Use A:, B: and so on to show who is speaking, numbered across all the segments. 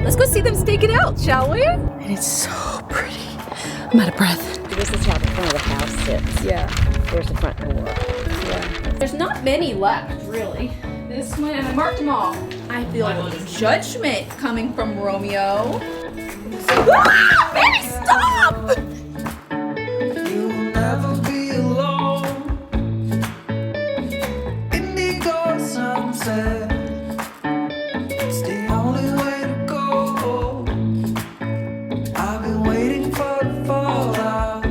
A: Let's go see them stake it out, shall we? And it's so pretty. I'm out of breath.
B: This is how the front of the house sits.
A: Yeah.
B: There's the front door.
A: Yeah. There's not many left, really. This one, and I marked them all. I feel judgment coming from Romeo. Ah, baby, stop!
C: You'll never be alone. Indigo sunset. It's the only way to go. I've been waiting for the fallout. To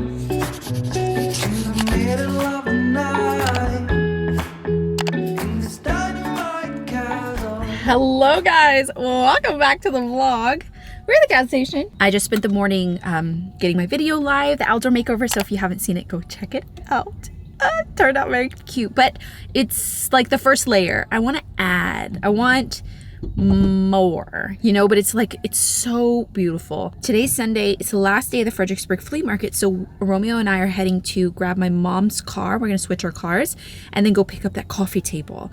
C: the middle of the night. In this dynamite chasm.
A: Hello, guys. Welcome back to the vlog. We're at the gas station. I just spent the morning getting my video live, the outdoor makeover. So if you haven't seen it, go check it out. It turned out very cute, but it's like the first layer. I want to add. I want more, you know, but it's like, it's so beautiful. Today's Sunday. It's the last day of the Fredericksburg Flea Market. So Romeo and I are heading to grab my mom's car. We're going to switch our cars and then go pick up that coffee table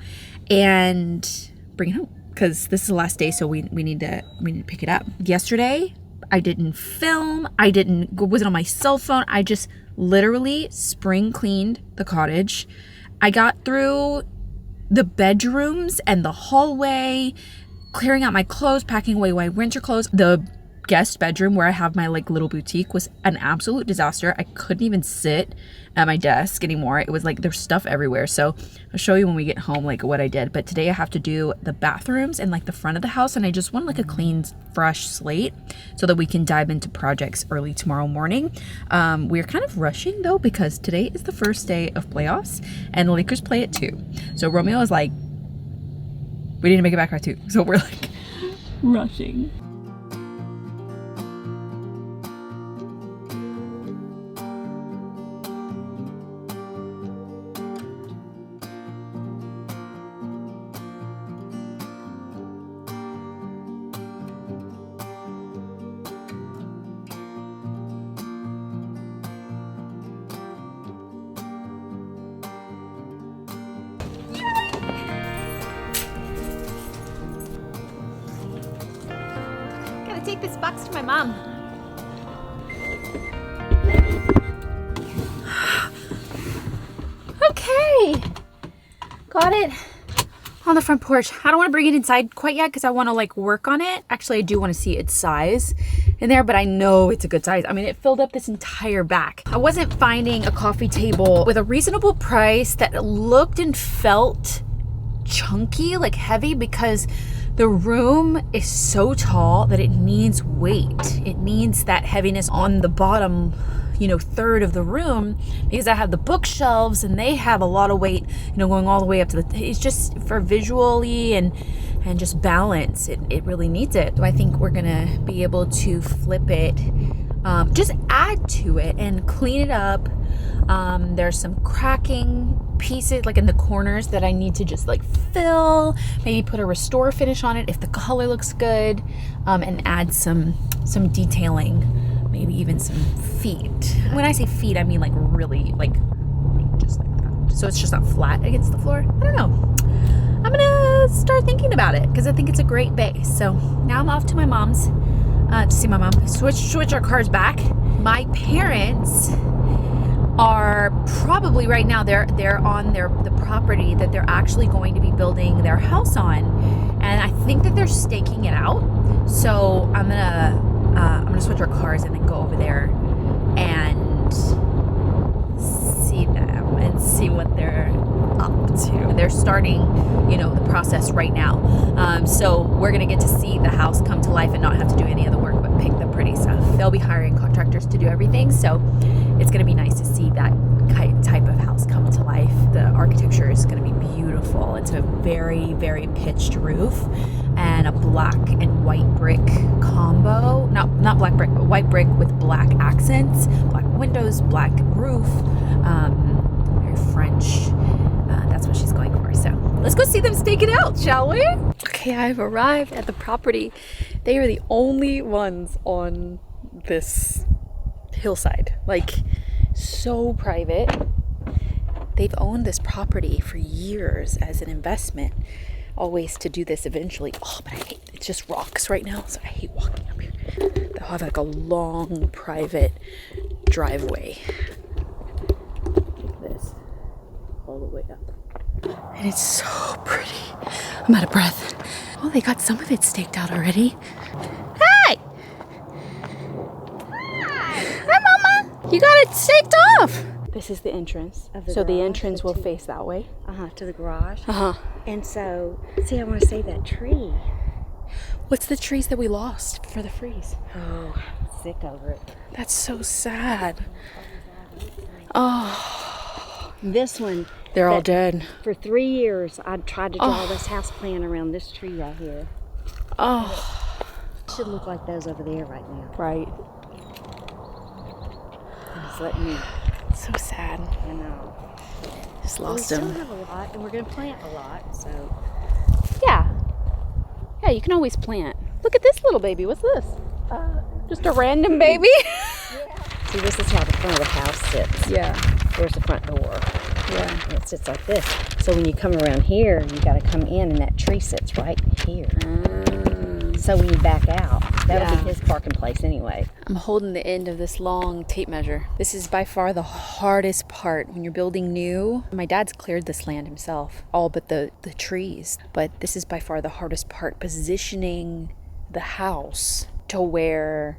A: and bring it home. Because this is the last day, so we need to pick it up. Yesterday, I didn't film. I wasn't on my cell phone. I just literally spring cleaned the cottage. I got through the bedrooms and the hallway, clearing out my clothes, packing away my winter clothes. The guest bedroom where I have my like little boutique was an absolute disaster. I couldn't even sit at my desk anymore. It was like there's stuff everywhere. So I'll show you when we get home like what I did. But today I have to do the bathrooms and like the front of the house, and I just want like a clean, fresh slate so that we can dive into projects early tomorrow morning. We're kind of rushing though because today is the first day of playoffs and the Lakers play at 2. So Romeo is like, we need to make it back by 2. So we're like rushing. Take this box to my mom. Okay, got it on the front porch. I don't want to bring it inside quite yet because I want to like work on it. Actually, I do want to see its size in there, but I know it's a good size. I mean, it filled up this entire back. I wasn't finding a coffee table with a reasonable price that looked and felt chunky, like heavy, because the room is so tall that it needs weight. It needs that heaviness on the bottom, you know, third of the room, because I have the bookshelves and they have a lot of weight, you know, going all the way up to the, it's just for visually and just balance. It really needs it. So I think we're gonna be able to flip it, just add to it and clean it up. There's some cracking pieces like in the corners that I need to just like fill, maybe put a restore finish on it if the color looks good, and add some detailing, maybe even some feet. When I say feet, I mean like really like just like that, so it's just not flat against the floor. I don't know, I'm gonna start thinking about it because I think it's a great base. So now I'm off to my mom's to see my mom, switch our cars back. My parents are probably right now they're on the property that they're actually going to be building their house on, and I think that they're staking it out. So I'm gonna switch our cars and then go over there and see them and see what they're up to. They're starting, you know, the process right now. So we're gonna get to see the house come to life and not have to do any of the work but pick the pretty stuff. They'll be hiring contractors to do everything, so it's gonna be nice to see that type of house come to life. The architecture is gonna be beautiful. It's a very, very pitched roof and a black and white brick combo. Not black brick, but white brick with black accents, black windows, black roof, very French. That's what she's going for. So let's go see them stake it out, shall we? Okay, I've arrived at the property. They are the only ones on this hillside, like so private. They've owned this property for years as an investment. always to do this eventually. Oh, but I hate, it's just rocks right now, so I hate walking up here. They'll have like a long private driveway. Like this, all the way up. And it's so pretty. I'm out of breath. Oh, they got some of it staked out already. Hey! Hi, Mama! You got it staked off! This is the entrance.
B: Of the
A: So the
B: garage,
A: entrance
B: the
A: will
B: two-
A: face that way.
B: To the garage.
A: Uh-huh.
B: And so, see, I want to save that tree.
A: What's the trees that we lost for the freeze?
B: Oh, I'm sick over it.
A: That's so sad. Oh,
B: This one,
A: they're all
B: that-
A: dead.
B: for 3 years, I tried to draw this house plan around this tree right here.
A: Oh,
B: It should look like those over there right now.
A: right.
B: I'm just letting you,
A: So sad.
B: I know.
A: Just
B: Well, we
A: lost
B: still
A: them.
B: have a lot, and we're going to plant a lot, so.
A: Yeah. Yeah, you can always plant. Look at this little baby. What's this? Just a random baby?
B: See, this is how the front of the house sits.
A: Yeah.
B: There's the front door.
A: Yeah.
B: And it sits like this. So when you come around here, you got to come in, and that tree sits right here. So when you back out, that'll
A: Yeah.
B: be his parking place anyway.
A: I'm holding the end of this long tape measure. This is by far the hardest part when you're building new. My dad's cleared this land himself, all but the trees. But this is by far the hardest part, positioning the house to where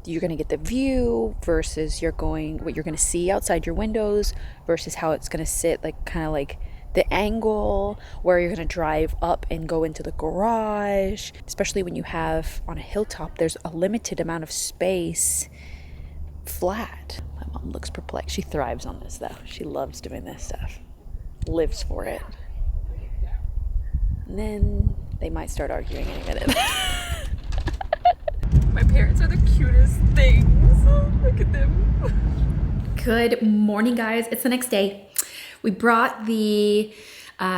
A: you're going to get the view versus what you're going to see outside your windows versus how it's going to sit, like kind of like the angle where you're going to drive up and go into the garage, especially when you have on a hilltop, there's a limited amount of space flat. My mom looks perplexed. She thrives on this though. She loves doing this stuff, lives for it. And then they might start arguing any minute. My parents are the cutest things. Look at them. Good morning, guys. It's the next day. We brought the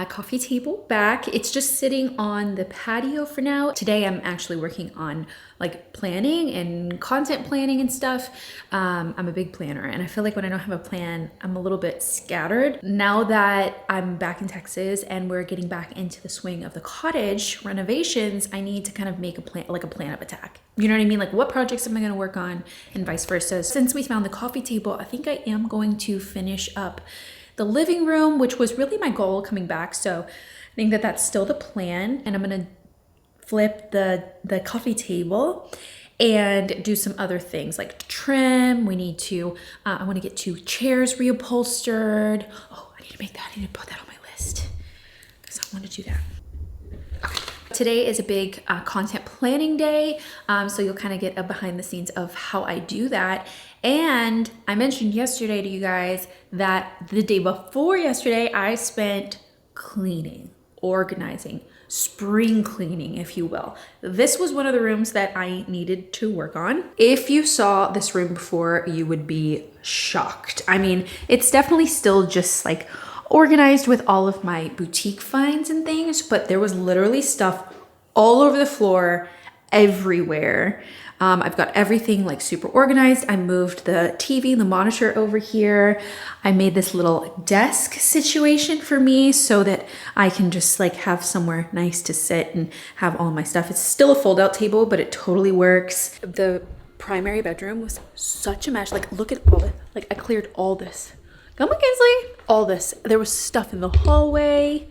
A: coffee table back. It's just sitting on the patio for now. Today I'm actually working on like planning and content planning and stuff. I'm a big planner, and I feel like when I don't have a plan, I'm a little bit scattered. Now that I'm back in Texas and we're getting back into the swing of the cottage renovations, I need to kind of make a plan, like a plan of attack. You know what I mean? Like, what projects am I gonna work on and vice versa. Since we found the coffee table, I think I am going to finish up the living room, which was really my goal coming back. So I think that that's still the plan. And I'm gonna flip the coffee table and do some other things like trim. We need to, I wanna get 2 chairs reupholstered. Oh, I need to make that, I need to put that on my list because I wanna do that. Okay. Today is a big content planning day, so you'll kind of get a behind the scenes of how I do that. And I mentioned yesterday to you guys that the day before yesterday, I spent cleaning, organizing, spring cleaning, if you will. This was one of the rooms that I needed to work on. If you saw this room before, you would be shocked. I mean, it's definitely still just like organized with all of my boutique finds and things, but there was literally stuff all over the floor, everywhere. I've got everything like super organized. I moved the TV, the monitor over here. I made this little desk situation for me so that I can just like have somewhere nice to sit and have all my stuff. It's still a fold out table, but it totally works. The primary bedroom was such a mess. Like, look at all it, like I cleared all this. Come on, Kinsley. All this. There was stuff in the hallway,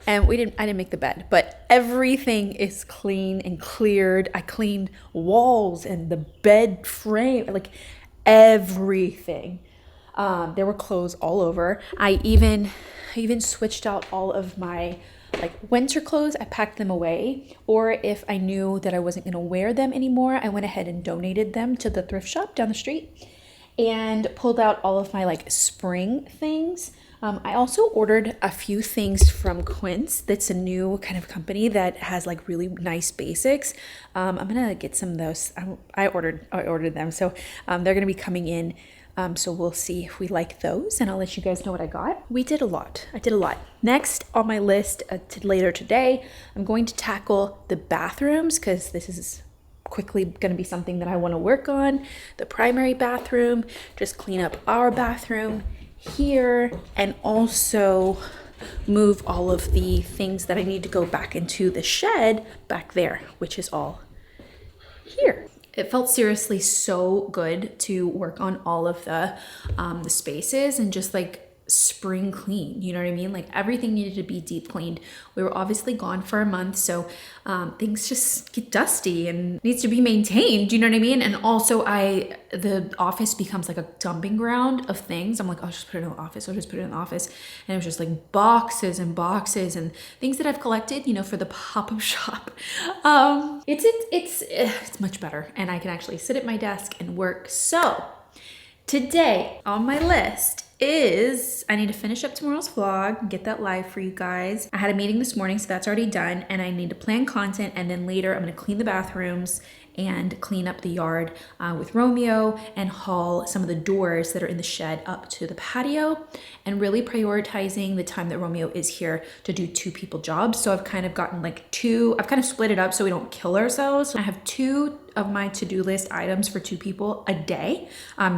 A: and I didn't make the bed, but everything is clean and cleared. I cleaned walls and the bed frame, like everything. There were clothes all over. I even switched out all of my like winter clothes. I packed them away, or if I knew that I wasn't going to wear them anymore, I went ahead and donated them to the thrift shop down the street and pulled out all of my like spring things. I also ordered a few things from Quince. That's a new kind of company that has like really nice basics. I'm gonna get some of those. I ordered them, so they're gonna be coming in. So we'll see if we like those, and I'll let you guys know what I got. We did a lot. I did a lot. Next on my list later today, I'm going to tackle the bathrooms because this is quickly going to be something that I want to work on. The primary bathroom, just clean up our bathroom here, and also move all of the things that I need to go back into the shed back there, which is all here. It felt seriously so good to work on all of the spaces and just like spring clean, you know what I mean? Like everything needed to be deep cleaned. We were obviously gone for a month, so things just get dusty and needs to be maintained, you know what I mean? And also the office becomes like a dumping ground of things. I'm like, I'll just put it in the office, I'll just put it in the office. And it was just like boxes and boxes and things that I've collected, you know, for the pop-up shop. It's much better, and I can actually sit at my desk and work. So today on my list is I need to finish up tomorrow's vlog and get that live for you guys. I had a meeting this morning, so that's already done, and I need to plan content, and then later I'm gonna clean the bathrooms and clean up the yard with Romeo and haul some of the doors that are in the shed up to the patio, and really prioritizing the time that Romeo is here to do 2 people jobs. So I've kind of gotten like I've kind of split it up so we don't kill ourselves. I have 2 of my to-do list items for 2 people a day.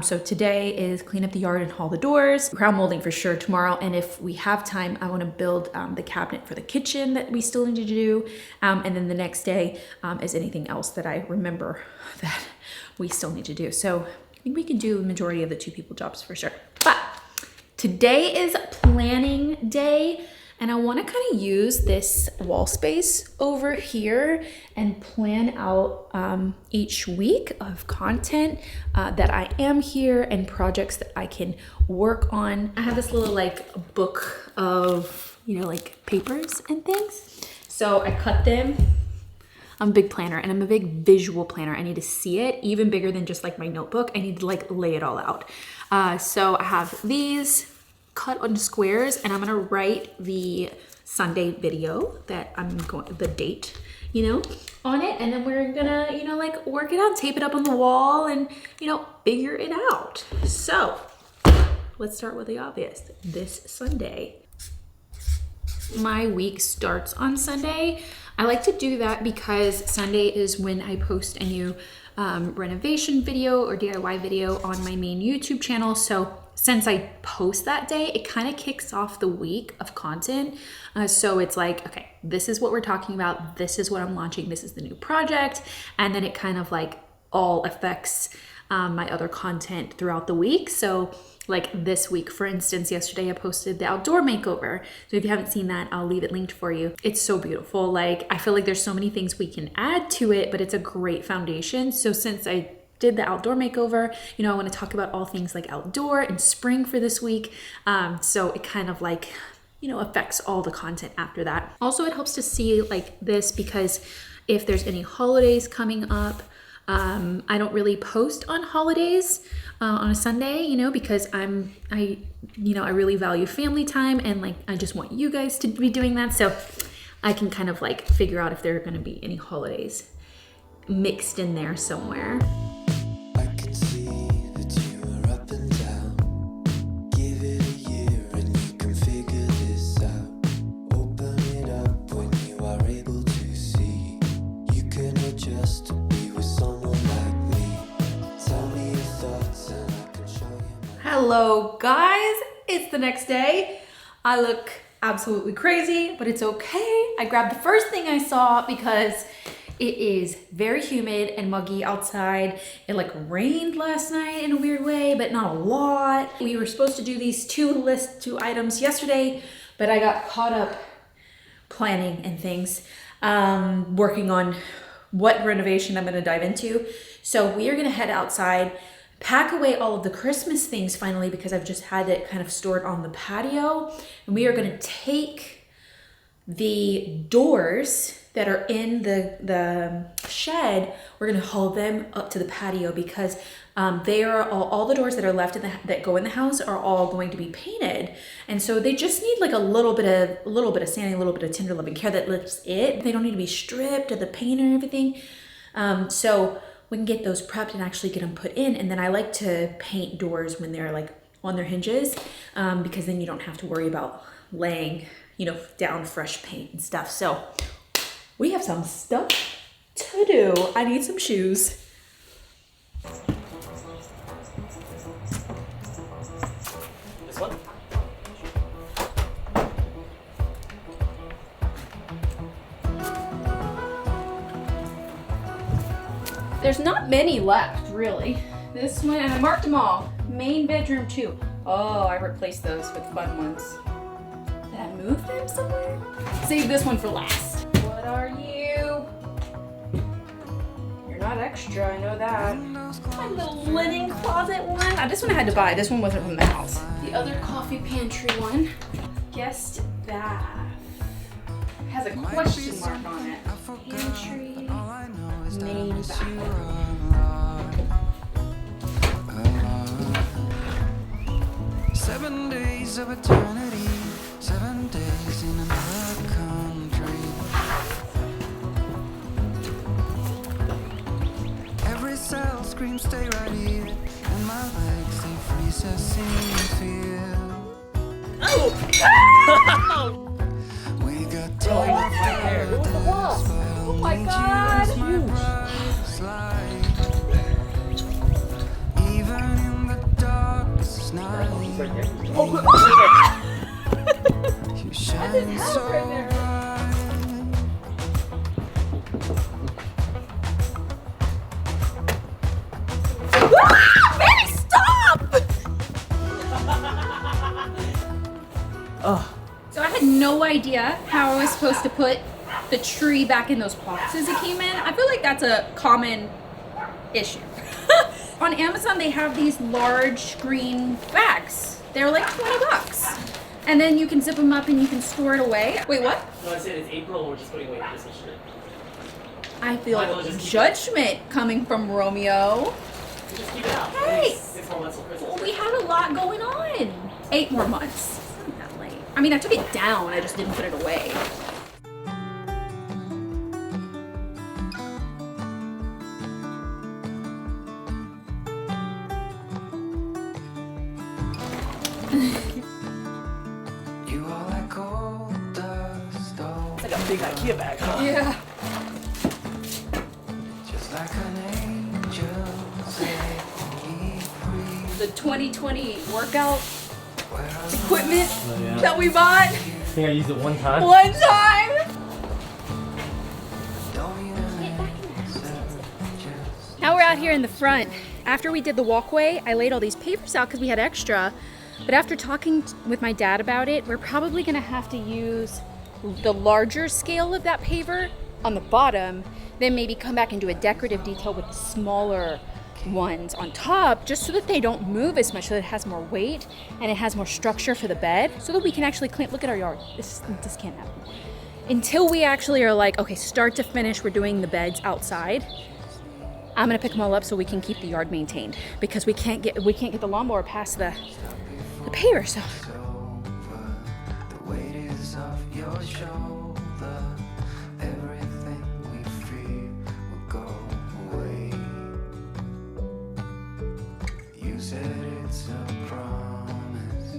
A: So today is clean up the yard and haul the doors, crown molding for sure tomorrow. And if we have time, I want to build the cabinet for the kitchen that we still need to do. And then the next day is anything else that I remember that we still need to do. So I think we can do the majority of the 2 people jobs for sure. But today is planning day. And I want to kind of use this wall space over here and plan out each week of content that I am here and projects that I can work on. I have this little like book of, you know, like papers and things. So I cut them. I'm a big planner and I'm a big visual planner. I need to see it even bigger than just like my notebook. I need to like lay it all out. So I have these cut on squares, and I'm gonna write the Sunday video that I'm going, the date, you know, on it, and then we're gonna, you know, like work it out, tape it up on the wall, and, you know, figure it out. So let's start with the obvious. This Sunday, my week starts on Sunday. I like to do that because Sunday is when I post a new renovation video or DIY video on my main YouTube channel. So since I post that day, it kind of kicks off the week of content. So it's like, okay, this is what we're talking about. This is what I'm launching. This is the new project. And then it kind of like all affects my other content throughout the week. So like this week, for instance, yesterday I posted the outdoor makeover. So if you haven't seen that, I'll leave it linked for you. It's so beautiful. Like, I feel like there's so many things we can add to it, but it's a great foundation. So since I did the outdoor makeover, you know, I want to talk about all things like outdoor and spring for this week. So it kind of like, you know, affects all the content after that. Also, it helps to see like this because if there's any holidays coming up, I don't really post on holidays on a Sunday, you know, because I really value family time, and like I just want you guys to be doing that. So I can kind of like figure out if there are going to be any holidays mixed in there somewhere.
C: I could see that you were up and down. Give it a year and you can figure this out. Open it up when you are able to see. You can adjust to be with someone like me. Tell me your thoughts and I can show you.
A: Hello guys, it's the next day. I look absolutely crazy, but it's okay. I grabbed the first thing I saw because it is very humid and muggy outside. It like rained last night in a weird way, but not a lot. We were supposed to do these two items yesterday, but I got caught up planning and things, working on what renovation I'm gonna dive into. So we are gonna head outside, pack away all of the Christmas things finally, because I've just had it kind of stored on the patio. And we are gonna take the doors that are in the shed, we're gonna haul them up to the patio because they are all the doors that are left that go in the house are all going to be painted, and so they just need like a little bit of sanding, a little bit of tender loving care. That's it. They don't need to be stripped of the paint or everything. So we can get those prepped and actually get them put in. And then I like to paint doors when they're like on their hinges, because then you don't have to worry about laying, you know, down fresh paint and stuff. So we have some stuff to do. I need some shoes.
D: This one?
A: there's not many left, really. This one, and I marked them all. Main bedroom too. Oh, I replaced those with fun ones. Did I move them somewhere? Save this one for last. What are you? You're not extra, I know that. My little linen closet one. This one I had to buy. This one wasn't from the house. The other coffee pantry one. Guest bath. Has a question mark on it. Pantry, main bath.
C: 7 days of eternity, 7 days in another country. Every cell screams stay right here, and my legs they freeze as in fear.
A: Oh!
C: We got time for this, but
A: Oh my God!
C: even in the darkest night. You shine so bright.
A: Baby, stop! So I had no idea how I was supposed to put the tree back in those boxes it came in. I feel like that's a common issue. On Amazon, they have these large green bags. They're like 20 bucks. And then you can zip them up and you can store it away. Wait, what?
D: No, I said it's April and we're just putting away the Christmas tree.
A: I feel
D: Might as well just keep
A: judgment coming from Romeo.
D: We just keep it out.
A: Hey!
D: It's 6 more months till Christmas.
A: Well, we had a lot going on. 8 more months. It's not that late. I mean, I took it down. I just didn't put it away.
C: You are like gold dust, oh,
D: It's like a big IKEA bag, huh?
A: Yeah.
C: just like an angel set me free.
A: The 2020 workout
C: Where I
A: equipment
D: Oh, yeah.
A: that we bought
D: I think I used it one time.
A: one time.
C: don't even answer, just
A: Now we're out here in the front. After we did the walkway, I laid all these papers out because we had extra. But after talking with my dad about it, we're probably gonna have to use the larger scale of that paver on the bottom, then maybe come back and do a decorative detail with the smaller ones on top, just so that they don't move as much, so that it has more weight and it has more structure for the bed, so that we can actually clean. Look at our yard. This can't happen. Until we actually are like, okay, start to finish, we're doing the beds outside. I'm gonna pick them all up so we can keep the yard maintained, because we can't get the lawnmower past the paver. So
C: over. The weight is off your shoulder. Everything we fear will go away. You said it's a promise.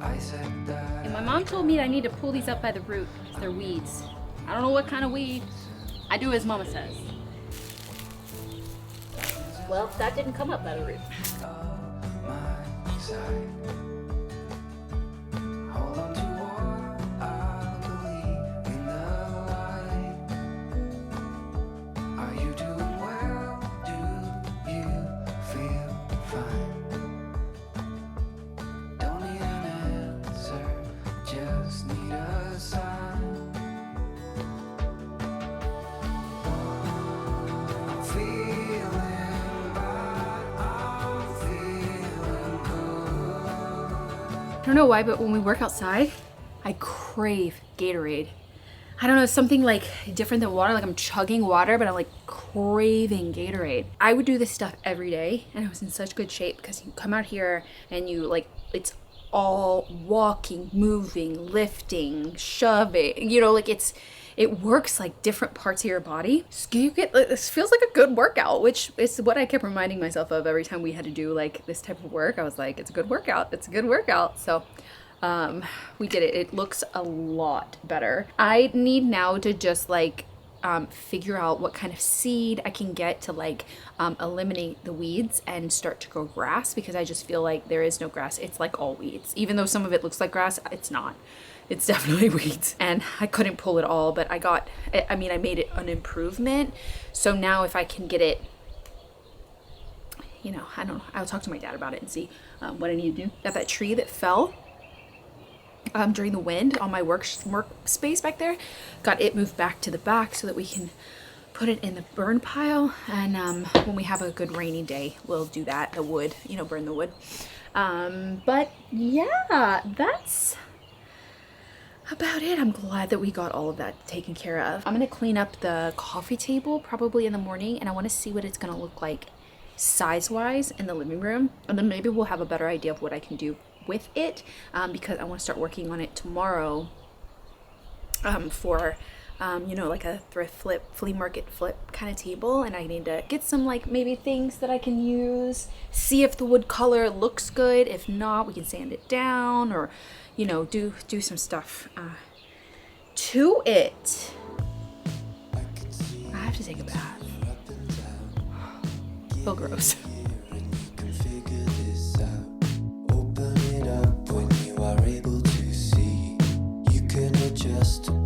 C: I said that.
A: and my mom told me that I need to pull these up by the root because they're weeds. I don't know what kind of weed. I do as Mama says. Well, that didn't come up by the root.
C: My side. Hold on to what I believe in the light. Are you doing well? Do you feel fine? Don't need an answer, just need a sign. I'm feeling bad, I'm feeling good.
A: I don't know why, but when we work outside, I crave Gatorade. I don't know, something like different than water, like I'm chugging water, but I'm like craving Gatorade. I would do this stuff every day, and I was in such good shape because you come out here and you like, it's all walking, moving, lifting, shoving, you know, like it works like different parts of your body. So you get, this feels like a good workout, which is what I kept reminding myself of every time we had to do like this type of work. I was like, it's a good workout, it's a good workout. So we did it. It looks a lot better. I need now to just like figure out what kind of seed I can get to like eliminate the weeds and start to grow grass, because I just feel like there is no grass. It's like all weeds. Even though some of it looks like grass, it's not. It's definitely weeds. And I couldn't pull it all, but I made it an improvement. So now if I can get it you know, I don't know. I'll talk to my dad about it and see what I need to do. Got that tree that fell during the wind on my workspace back there. Got it moved back to the back so that we can put it in the burn pile. And when we have a good rainy day, we'll do that. The wood, you know, burn the wood. But yeah, that's about it. I'm glad that we got all of that taken care of. I'm gonna clean up the coffee table probably in the morning, and I want to see what it's gonna look like size-wise in the living room, and then maybe we'll have a better idea of what I can do with it, because I want to start working on it tomorrow for you know, like a flea market flip kind of table. And I need to get some like maybe things that I can use, see if the wood color looks good. If not, we can sand it down, or you know, do some stuff to it. I have to take a bath. Feel gross.
C: Open it up when you are able to see. You can adjust to